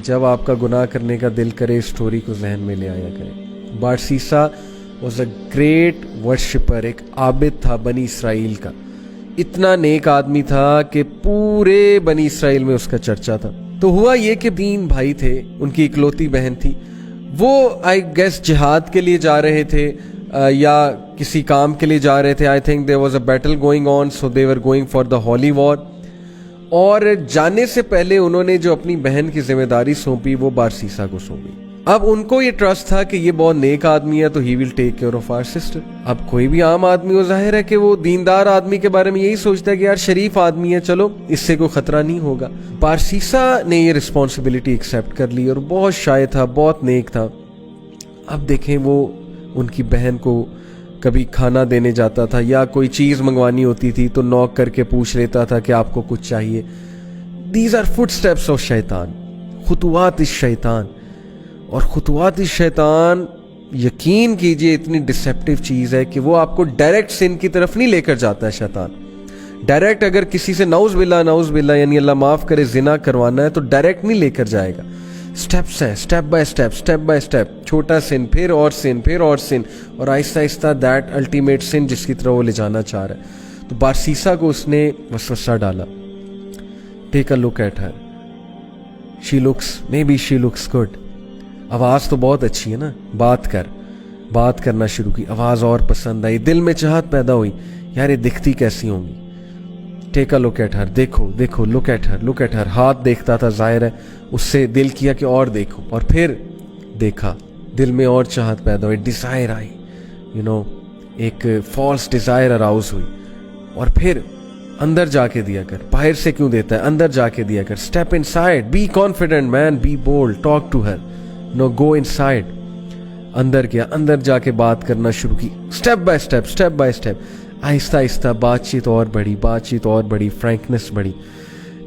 جب آپ کا گناہ کرنے کا دل کرے اسٹوری کو ذہن میں لے آیا کرے۔ بارسیسا واز اے گریٹ ورشپر، ایک عابد تھا بنی اسرائیل کا، اتنا نیک آدمی تھا کہ پورے بنی اسرائیل میں اس کا چرچا تھا۔ تو ہوا یہ کہ 3 بھائی تھے، ان کی اکلوتی بہن تھی، وہ آئی گیس جہاد کے لیے جا رہے تھے یا کسی کام کے لیے جا رہے تھے۔ I think there was a battle going on, so they were going for the holy war. اور جانے سے پہلے انہوں نے جو اپنی بہن کی ذمہ داری سونپی وہ بارسیسا کو سونپی۔ اب ان کو یہ ٹرسٹ تھا کہ یہ بہت نیک آدمی ہے تو he will take care of our sister. اب کوئی بھی عام آدمی ہو، ظاہر ہے کہ وہ دیندار آدمی کے بارے میں یہی سوچتا ہے کہ یار شریف آدمی ہے، چلو اس سے کوئی خطرہ نہیں ہوگا۔ بارسیسا نے یہ رسپانسبلٹی ایکسیپٹ کر لی اور بہت شائع تھا، بہت نیک تھا۔ اب دیکھیں وہ ان کی بہن کو کبھی کھانا دینے جاتا تھا یا کوئی چیز منگوانی ہوتی تھی تو نوک کر کے پوچھ لیتا تھا کہ آپ کو کچھ چاہیے۔ These are footsteps of شیطان، خطوات الشیطان۔ اور خطوات الشیطان یقین کیجئے اتنی ڈسیپٹیو چیز ہے کہ وہ آپ کو ڈائریکٹ سن کی طرف نہیں لے کر جاتا ہے شیطان۔ ڈائریکٹ اگر کسی سے نعوذ باللہ یعنی اللہ معاف کرے زنا کروانا ہے تو ڈائریکٹ نہیں لے کر جائے گا، سٹیپس ہیں، سٹیپ بائی سٹیپ، چھوٹا سن، پھر اور سن، پھر اور سن، اور آہستہ آہستہ دیٹ الٹیمیٹ سن جس کی طرح وہ لے جانا چاہ رہا ہے۔ تو بارسیسا کو اس نے وسوسہ ڈالا، take a look at her, she looks good, آواز تو بہت اچھی ہے نا، بات کرنا شروع کی، آواز اور پسند آئی، دل میں چاہت پیدا ہوئی یار یہ دکھتی کیسی ہوں گی۔ ٹیک اے لک ایٹ ہر، دیکھو لک ایٹ ہر، ہاتھ دیکھتا تھا، ظاہر ہے اس سے دل کیا کہ اور دیکھو، اور پھر دیکھا، دل میں اور چاہت پیدا ہوئی، ڈیزائر آئی، ایک فالس ڈیزائر اراؤز ہوئی، اور پھر اندر جا کے دیا کر، باہر سے کیوں دیتا ہے، اندر جا کے دیا کر، step inside, be confident man, be bold, talk to her, no go inside. اندر گیا، اندر جا کے بات کرنا شروع کی، اسٹیپ بائی اسٹیپ، آہستہ آہستہ بات چیت اور بڑھی، فرینکنس بڑھی،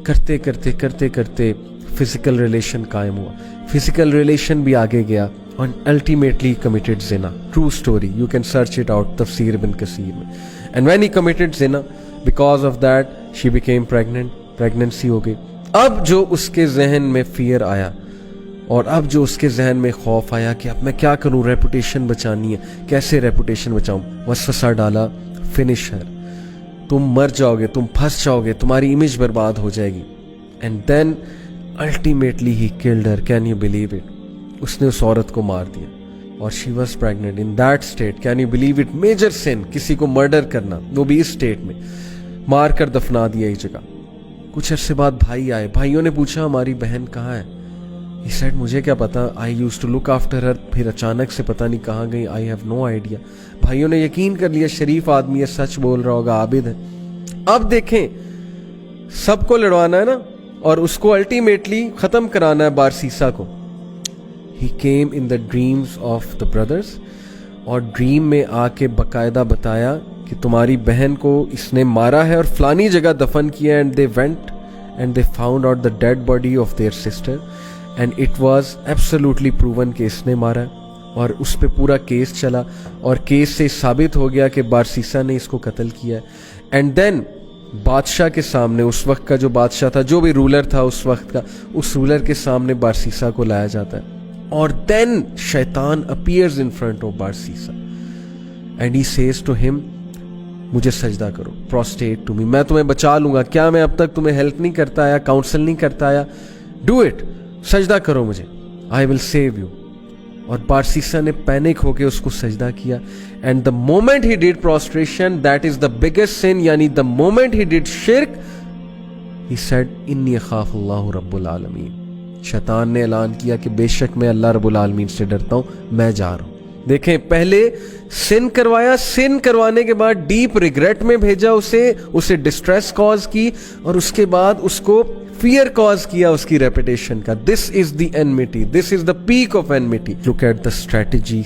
کرتے فزیکل ریلیشن قائم ہوا، فزیکل ریلیشن بھی آگے گیا، اور الٹیمیٹلی کمیٹڈ زنا، true story, you can search it out تفسیر ابن کثیر میں۔ اینڈ وین ہی کمیٹڈ زنا، because of that she became pregnancy ہو گئی۔ اب جو اس کے ذہن میں فیئر آیا، اور اب جو اس کے ذہن میں خوف آیا کہ اب میں کیا کروں، ریپوٹیشن بچانی ہے، کیسے ریپوٹیشن بچاؤں، وسوسہ ڈالا، فنش ہر، تم مر جاؤ گے، تم پھنس جاؤ گے، تمہاری امیج برباد ہو جائے گی۔ And then ultimately he killed her, can you believe it, اس نے اس عورت کو مار دیا، اور she was pregnant in that state, can you believe it, major sin, کسی کو مرڈر کرنا، وہ بھی اس اسٹیٹ میں، مار کر دفنا دیا ایک جگہ۔ کچھ عرصے بعد بھائی آئے، بھائیوں نے پوچھا ہماری بہن کہاں ہے؟ He said مجھے کیا پتا، I used to look after her، پھر اچانک سے پتہ نہیں کہاں گئی، I have no idea۔ بھائیوں نے یقین کر لیا شریف آدمی ہے، سچ بول رہا ہوگا، عابد ہے۔ اب دیکھیں سب کو لڑوانا ہے نا، اور اس کو الٹیمیٹلی ختم کرانا ہے بارسیسا کو۔ He came in the dreams of the brothers، اور ڈریم میں آ کے باقاعدہ بتایا کہ تمہاری بہن کو اس نے مارا ہے اور فلانی جگہ دفن کیا ہے۔ And they went and they found out the dead body of their sister and it was absolutely proven کہ اس نے مارا ہے، اور اس پہ پورا کیس چلا، اور کیس سے ثابت ہو گیا کہ بارسیسا نے اس کو قتل کیا ہے۔ اینڈ دین بادشاہ کے سامنے، اس وقت کا جو بادشاہ تھا، جو بھی رولر تھا اس وقت کا، اس رولر کے سامنے بارسیسا کو لایا جاتا ہے، اور دین شیطان appears in front of Barsisa and he says to him, مجھے سجدہ کرو، پروسٹیٹ ٹو می، میں تمہیں بچا لوں گا، کیا میں اب تک تمہیں ہیلپ نہیں کرتا آیا، کاؤنسل نہیں کرتا آیا، ڈو اٹ، سجدہ کرو مجھے، آئی ول سیو یو۔ اور بارسیسا نے پینک ہو کے اس کو سجدہ کیا، and the moment he did prostration, that is the biggest sin, یعنی دا مومنٹ ہی ڈیڈ شرک، ہی سیڈ انی اخاف اللہ رب العالمین، شیطان نے اعلان کیا کہ بے شک میں اللہ رب العالمین سے ڈرتا ہوں، میں جا رہا ہوں۔ دیکھیں پہلے سن کروایا، سن کروانے کے بعد ڈیپ ریگریٹ میں بھیجا اسے ڈسٹریس کاز کی، اور اس کے بعد اس کو فیئر کاز کیا اس کی ریپوٹیشن کا۔ This is the enmity, this is the peak of enmity. Look at the strategy